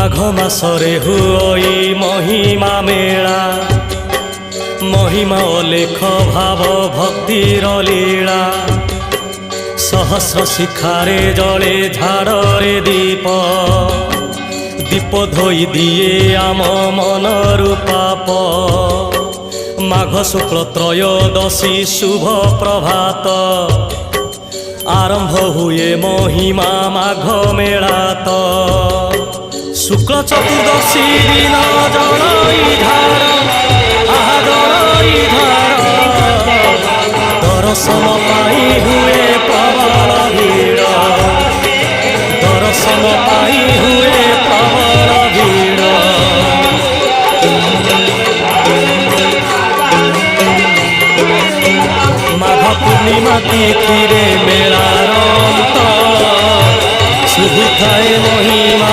माघ मासरे हुई महिमा मेला महिमा लेख भाव भक्तिर लीला सहस्र शिखारे जले झाड़े दीप दीप धोई दिए आम मनर पाप माघ शुक्ल त्रयोदशी शुभ प्रभात आरंभ हुए महिमा माघ मेला तो शुक्ल चतुर्दशी दिन जड़ई धार आहा जड़ई धार दर्शन पाई हुए प्रबल भीड़ दर्शन पाई हुए प्रबल भीड़ माघ पूर्णिमा तिथि मेलार अंत शुभु थाए महिमा।